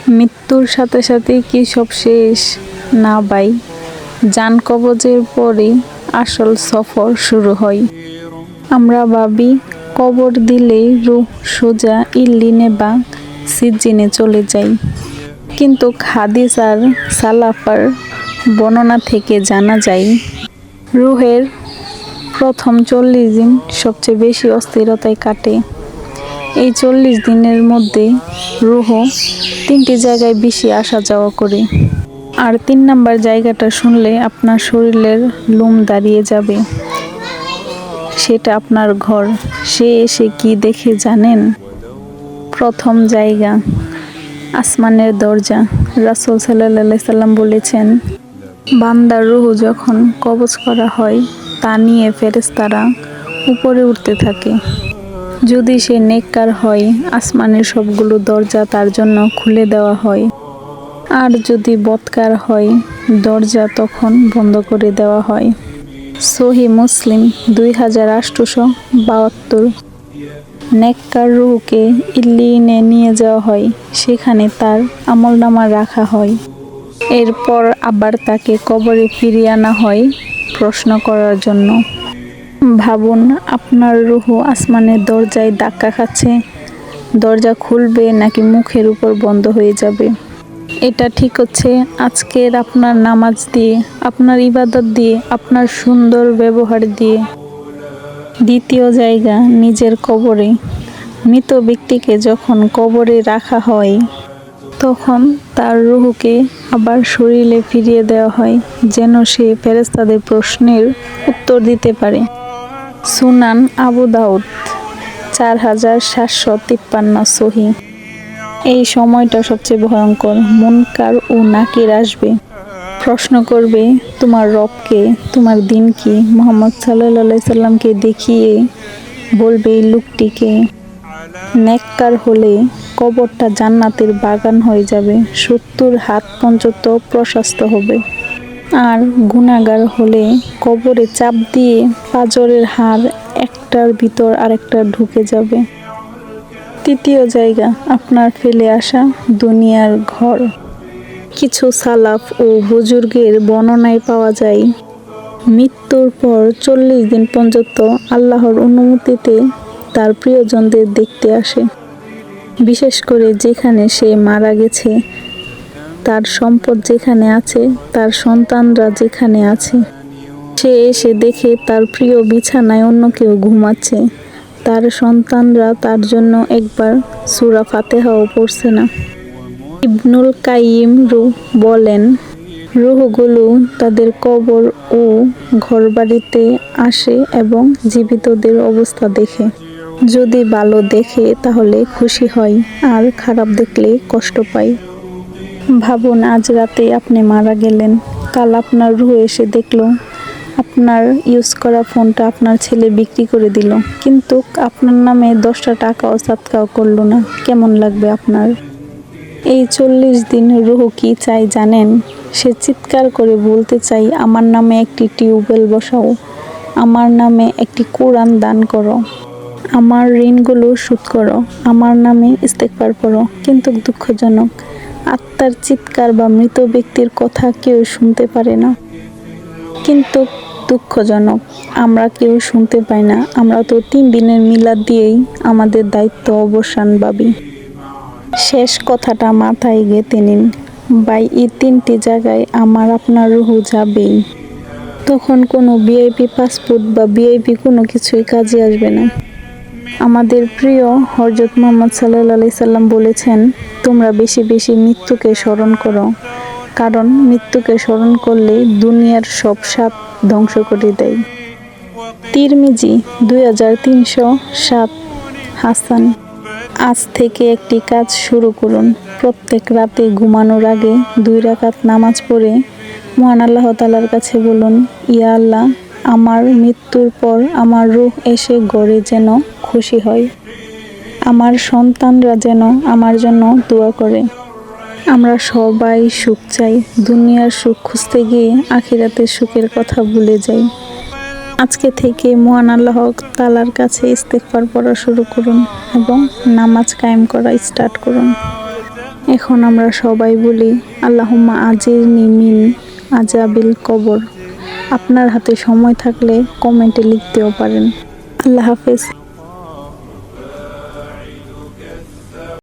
মৃত্যুর সাথে সাথে কি সব শেষ? না ভাই, জান কবজের পরেই আসল সফর শুরু হয়। আমরা ভাবি কবর দিলেই রূহ সোজা ইল্লিনে বা সিজ্জিনে চলে যায়, কিন্তু হাদিস আর সালাফার বর্ণনা থেকে জানা যায় রূহের প্রথম 40 দিন সবচেয়ে বেশি অস্থিরতায় কাটে। এই 40 দিনের মধ্যে রূহ 3টি জায়গায় বেশি আসা যাওয়া করে। আর 3 নাম্বার জায়গাটা শুনলে আপনার শরীরের লোম দাঁড়িয়ে যাবে। সেটা আপনার ঘর। সে এসে কি দেখে জানেন? প্রথম জায়গা আসমানের দরজা। রাসূল সাল্লাল্লাহু আলাইহি সাল্লাম বলেছেন, বান্দার রূহ যখন কবজ করা হয় তা নিয়ে ফেরেশতারা উপরে উঠতে থাকে। যদি সে নেককার হয়, আসমানের সবগুলো দরজা তার জন্য খুলে দেওয়া হয়, আর যদি বদকার হয়, দরজা তখন বন্ধ করে দেওয়া হয়। সহিহ মুসলিম 2872। নেককার রূহকে ইল্লিয়িনে নিয়ে যাওয়া হয়, সেখানে তার আমলনামা রাখা হয়। এরপর আবার তাকে কবরে ফিরিয়ে আনা হয় প্রশ্ন করার জন্য। ভাবুন, আপনার রূহ আসমানের দরজায় ধাক্কা খাচ্ছে। দরজা খুলবে নাকি মুখের উপর বন্ধ হয়ে যাবে? এটা ঠিক হচ্ছে আজকের আপনার নামাজ দিয়ে, আপনার ইবাদত দিয়ে, আপনার সুন্দর ব্যবহার দিয়ে। দ্বিতীয় জায়গা নিজের কবরে। মৃত ব্যক্তিকে যখন কবরে রাখা হয় তখন তার রূহকে আবার শরীরে ফিরিয়ে দেওয়া হয়, যেন সে ফেরেশতাদের প্রশ্নের উত্তর দিতে পারে। সুনান আবু দাউদ 4753 সহিহ। এই সময়টা সবচেয়ে ভয়ঙ্কর। মুনকার ও নাকির আসবে, প্রশ্ন করবে, তোমার রব কে? তোমার দিন কি? মুহাম্মদ সাল্লাল্লাহু আলাইহি সাল্লামকে দেখিয়ে বলবে, এই লোকটিকে। নেককার হলে কবরটা জান্নাতের বাগান হয়ে যাবে, 70 হাত পর্যন্ত প্রশস্ত হবে। আর গুনাহগার হলে কবরে চাপ দিয়ে পাঁজরের হাড় একটার ভিতর আরেকটা ঢুকে যাবে। তৃতীয় জায়গা আপনার ফেলে আসা দুনিয়ার ঘর। কিছু সালাফ ও বুজুর্গের বর্ণনায় পাওয়া যায়, মৃত্যুর পর 40 দিন পর্যন্ত আল্লাহর অনুমতিতে তার প্রিয়জনদের দেখতে আসে। বিশেষ করে যেখানে সে মারা গেছে, তার সম্পদ যেখানে আছে, তার সন্তানরা যেখানে আছে। সে এসে দেখে তার প্রিয় বিছানায় অন্য কেউ ঘুমাচ্ছে। তার সন্তানরা তার জন্য একবার সূরা ফাতিহাও পড়ছে না। ইবনুল কাইয়িম বলেন, রূহগুলো তাদের কবর ও ঘরবাড়িতে আসে এবং জীবিতদের অবস্থা দেখে। যদি ভালো দেখে তাহলে খুশি হয়, আর খারাপ দেখলে কষ্ট পায়। ভাবুন, আজ রাতে আপনি মারা গেলেন, কাল আপনার রূহ এসে দেখল আপনার ইউজ করা ফোনটা আপনার ছেলে বিক্রি করে দিল, কিন্তু আপনার নামে 10টা টাকাও সাদকাও করলো না। কেমন লাগবে আপনার? এই 40 দিন রূহ কি চাই জানেন? সে চিৎকার করে বলতে চাই, আমার নামে একটি টিউবওয়েল বসাও, আমার নামে একটি কোরআন দান করো, আমার ঋণগুলো শোধ করো, আমার নামে ইস্তেগফার করো। কিন্তু দুঃখজনক, আত্মার চিৎকার বা মৃত ব্যক্তির কথা কেউ শুনতে পারে না। কিন্তু দুঃখজনক, আমরা কেউ শুনতে পাই না। আমরা তো 3 দিনের মিলাদ দিয়েই আমাদের দায়িত্ব অবসান ভাবি। শেষ কথাটা মাথায় গেঁথে নিন ভাই, এই 3টি জায়গায় আমার আপনার রূহ যাবেই। তখন কোনো ভিআইপি পাসপোর্ট বা ভিআইপি কোনো কিছুই কাজে আসবে না। আমাদের প্রিয় হযরত মুহাম্মদ সাল্লাল্লাহু আলাইহি সাল্লাম বলেছেন, তোমরা বেশি বেশি মৃত্যুকে স্মরণ করো, কারণ মৃত্যুকে স্মরণ করলে দুনিয়ার সব স্বাদ ধ্বংস করে দেয়। তিরমিজি 2307 হাসান। আজ থেকে একটি কাজ শুরু করুন। প্রত্যেক রাতে ঘুমানোর আগে 2 রাকাত নামাজ পড়ে মহান আল্লাহ তাআলার কাছে বলুন, ইয়া আল্লাহ, আমার মৃত্যুর পর আমার রূহ এসে ঘরে যেন খুশি হয়, আমার সন্তানরা যেন আমার জন্য দোয়া করে। আমরা সবাই সুখ চাই, দুনিয়ার সুখ খুঁজতে গিয়ে আখিরাতের সুখের কথা ভুলে যাই। আজকে থেকে মহান আল্লাহ তাআলার কাছে ইস্তেগফার পড়া শুরু করুন এবং নামাজ কায়েম করা স্টার্ট করুন। এখন আমরা সবাই বলি আল্লাহুম্মা আজিরনি মিন আজাবিল কবর। আপনার হাতে সময় থাকলে কমেন্টে লিখতেও পারেন। আল্লাহ হাফেজ।